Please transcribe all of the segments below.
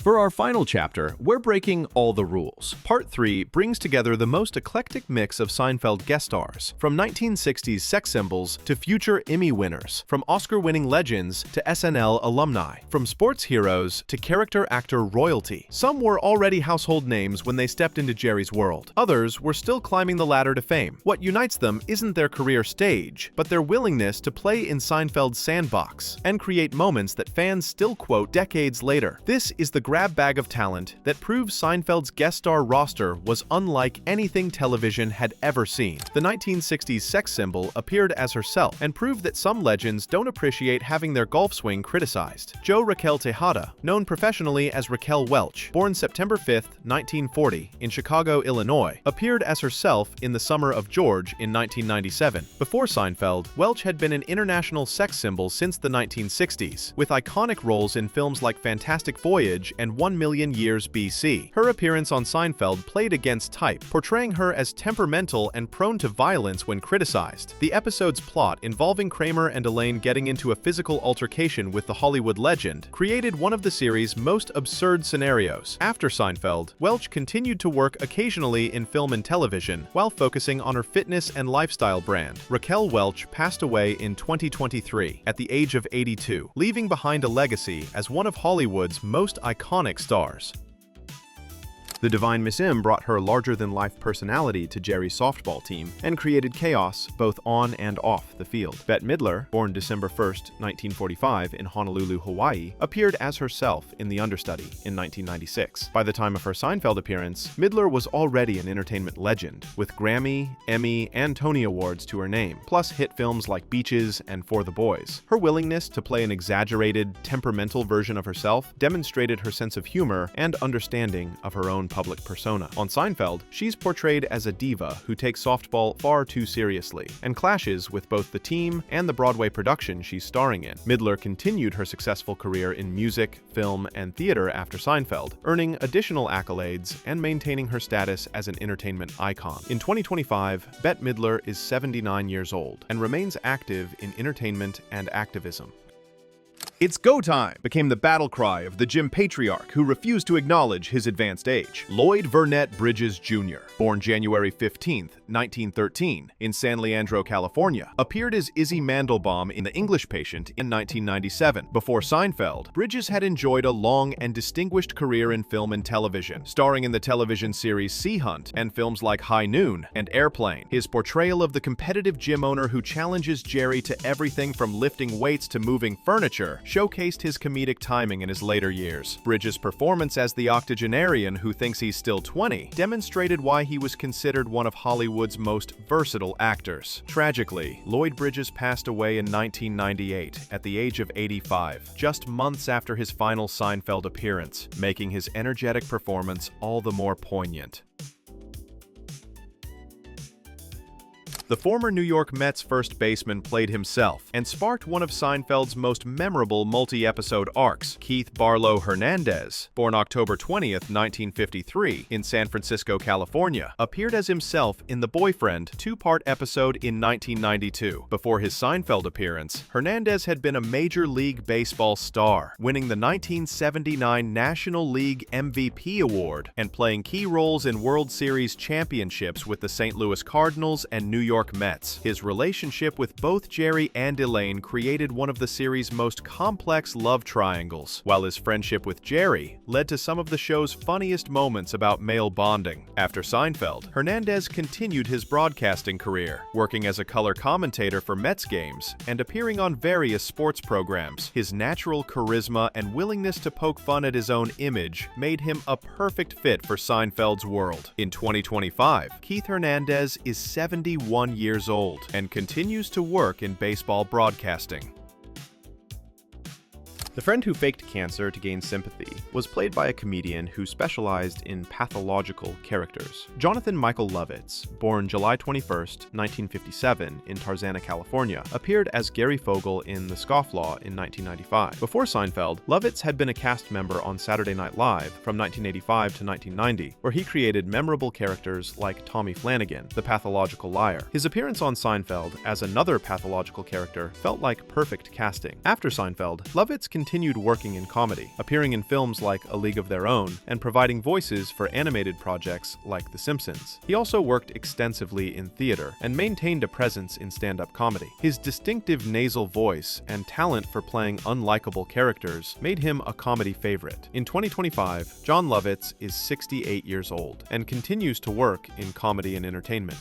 For our final chapter, we're breaking all the rules. Part 3 brings together the most eclectic mix of Seinfeld guest stars, from 1960s sex symbols to future Emmy winners, from Oscar-winning legends to SNL alumni, from sports heroes to character actor royalty. Some were already household names when they stepped into Jerry's world. Others were still climbing the ladder to fame. What unites them isn't their career stage, but their willingness to play in Seinfeld's sandbox and create moments that fans still quote decades later. This is the grab bag of talent that proves Seinfeld's guest star roster was unlike anything television had ever seen. The 1960s sex symbol appeared as herself and proved that some legends don't appreciate having their golf swing criticized. Raquel Tejada, known professionally as Raquel Welch, born September 5, 1940, in Chicago, Illinois, appeared as herself in The Summer of George in 1997. Before Seinfeld, Welch had been an international sex symbol since the 1960s, with iconic roles in films like Fantastic Voyage and 1 Million Years BC. Her appearance on Seinfeld played against type, portraying her as temperamental and prone to violence when criticized. The episode's plot, involving Kramer and Elaine getting into a physical altercation with the Hollywood legend, created one of the series' most absurd scenarios. After Seinfeld, Welch continued to work occasionally in film and television, while focusing on her fitness and lifestyle brand. Raquel Welch passed away in 2023 at the age of 82, leaving behind a legacy as one of Hollywood's most iconic stars. The Divine Miss M brought her larger-than-life personality to Jerry's softball team and created chaos both on and off the field. Bette Midler, born December 1, 1945 in Honolulu, Hawaii, appeared as herself in The Understudy in 1996. By the time of her Seinfeld appearance, Midler was already an entertainment legend, with Grammy, Emmy, and Tony Awards to her name, plus hit films like Beaches and For the Boys. Her willingness to play an exaggerated, temperamental version of herself demonstrated her sense of humor and understanding of her own public persona. On Seinfeld, she's portrayed as a diva who takes softball far too seriously and clashes with both the team and the Broadway production she's starring in. Midler continued her successful career in music, film, and theater after Seinfeld, earning additional accolades and maintaining her status as an entertainment icon. In 2025, Bette Midler is 79 years old and remains active in entertainment and activism. "It's go time" became the battle cry of the gym patriarch who refused to acknowledge his advanced age. Lloyd Bridges Jr., born January 15, 1913, in San Leandro, California, appeared as Izzy Mandelbaum in The English Patient in 1997. Before Seinfeld, Bridges had enjoyed a long and distinguished career in film and television, starring in the television series Sea Hunt and films like High Noon and Airplane. His portrayal of the competitive gym owner who challenges Jerry to everything from lifting weights to moving furniture showcased his comedic timing in his later years. Bridges' performance as the octogenarian who thinks he's still 20 demonstrated why he was considered one of Hollywood's most versatile actors. Tragically, Lloyd Bridges passed away in 1998 at the age of 85, just months after his final Seinfeld appearance, making his energetic performance all the more poignant. The former New York Mets first baseman played himself and sparked one of Seinfeld's most memorable multi-episode arcs. Keith Barlow Hernandez, born October 20th, 1953, in San Francisco, California, appeared as himself in The Boyfriend two-part episode in 1992. Before his Seinfeld appearance, Hernandez had been a Major League Baseball star, winning the 1979 National League MVP award and playing key roles in World Series championships with the St. Louis Cardinals and New York Mets. His relationship with both Jerry and Elaine created one of the series' most complex love triangles, while his friendship with Jerry led to some of the show's funniest moments about male bonding. After Seinfeld, Hernandez continued his broadcasting career, working as a color commentator for Mets games and appearing on various sports programs. His natural charisma and willingness to poke fun at his own image made him a perfect fit for Seinfeld's world. In 2025, Keith Hernandez is 71 years old and continues to work in baseball broadcasting. The friend who faked cancer to gain sympathy was played by a comedian who specialized in pathological characters. Jonathan Michael Lovitz, born July 21, 1957, in Tarzana, California, appeared as Gary Fogel in The Scofflaw in 1995. Before Seinfeld, Lovitz had been a cast member on Saturday Night Live from 1985 to 1990, where he created memorable characters like Tommy Flanagan, the pathological liar. His appearance on Seinfeld as another pathological character felt like perfect casting. After Seinfeld, Lovitz continued continued working in comedy, appearing in films like A League of Their Own and providing voices for animated projects like The Simpsons. He also worked extensively in theater and maintained a presence in stand-up comedy. His distinctive nasal voice and talent for playing unlikable characters made him a comedy favorite. In 2025, Jon Lovitz is 68 years old and continues to work in comedy and entertainment.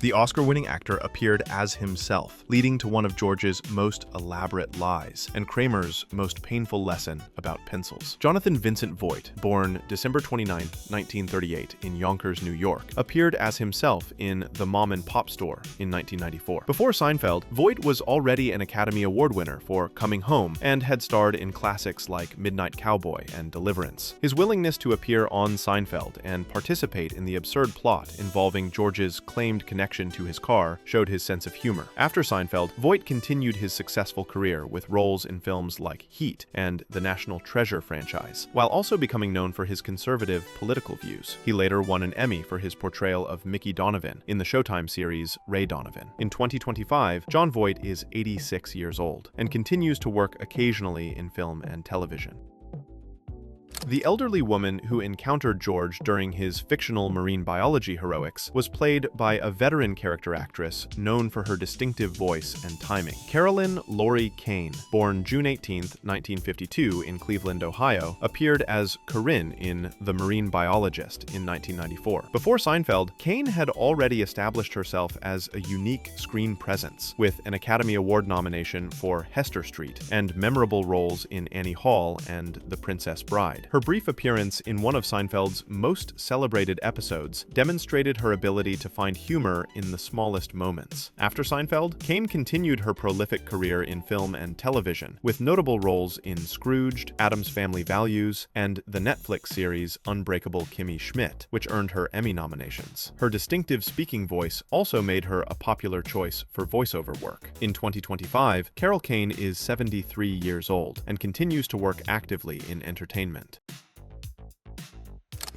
The Oscar-winning actor appeared as himself, leading to one of George's most elaborate lies and Kramer's most painful lesson about pencils. Jonathan Vincent Voight, born December 29, 1938 in Yonkers, New York, appeared as himself in The Mom and Pop Store in 1994. Before Seinfeld, Voight was already an Academy Award winner for Coming Home and had starred in classics like Midnight Cowboy and Deliverance. His willingness to appear on Seinfeld and participate in the absurd plot involving George's claimed connection to his car showed his sense of humor. After Seinfeld, Voight continued his successful career with roles in films like Heat and the National Treasure franchise, while also becoming known for his conservative political views. He later won an Emmy for his portrayal of Mickey Donovan in the Showtime series Ray Donovan. In 2025, Jon Voight is 86 years old and continues to work occasionally in film and television. The elderly woman who encountered George during his fictional marine biology heroics was played by a veteran character actress known for her distinctive voice and timing. Carolyn Lori Kane, born June 18, 1952 in Cleveland, Ohio, appeared as Corinne in The Marine Biologist in 1994. Before Seinfeld, Kane had already established herself as a unique screen presence, with an Academy Award nomination for Hester Street and memorable roles in Annie Hall and The Princess Bride. Her brief appearance in one of Seinfeld's most celebrated episodes demonstrated her ability to find humor in the smallest moments. After Seinfeld, Kane continued her prolific career in film and television, with notable roles in Scrooged, Addams Family Values, and the Netflix series Unbreakable Kimmy Schmidt, which earned her Emmy nominations. Her distinctive speaking voice also made her a popular choice for voiceover work. In 2025, Carol Kane is 73 years old and continues to work actively in entertainment.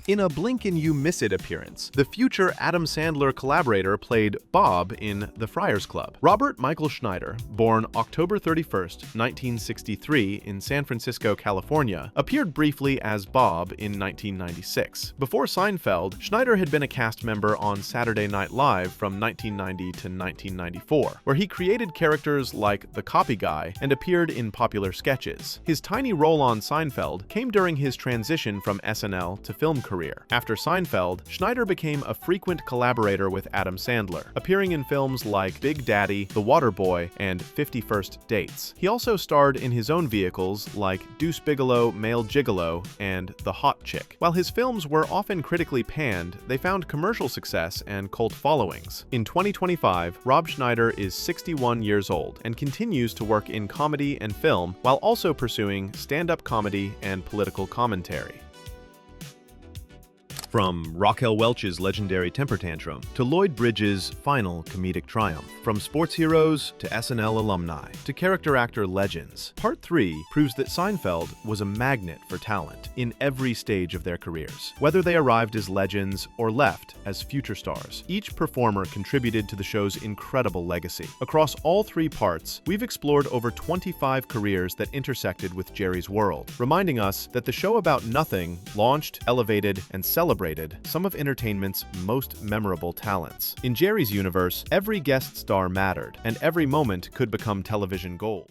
In a blink-and-you-miss-it appearance, the future Adam Sandler collaborator played Bob in The Friars Club. Robert Michael Schneider, born October 31, 1963 in San Francisco, California, appeared briefly as Bob in 1996. Before Seinfeld, Schneider had been a cast member on Saturday Night Live from 1990 to 1994, where he created characters like the Copy Guy and appeared in popular sketches. His tiny role on Seinfeld came during his transition from SNL to film career. After Seinfeld, Schneider became a frequent collaborator with Adam Sandler, appearing in films like Big Daddy, The Waterboy, and 50 First Dates. He also starred in his own vehicles like Deuce Bigalow, Male Gigolo, and The Hot Chick. While his films were often critically panned, they found commercial success and cult followings. In 2025, Rob Schneider is 61 years old and continues to work in comedy and film while also pursuing stand-up comedy and political commentary. From Raquel Welch's legendary temper tantrum to Lloyd Bridges' final comedic triumph, from sports heroes to SNL alumni to character actor legends, Part 3 proves that Seinfeld was a magnet for talent in every stage of their careers. Whether they arrived as legends or left as future stars, each performer contributed to the show's incredible legacy. Across all three parts, we've explored over 25 careers that intersected with Jerry's world, reminding us that the show about nothing launched, elevated, and celebrated some of entertainment's most memorable talents. In Jerry's universe, every guest star mattered, and every moment could become television gold.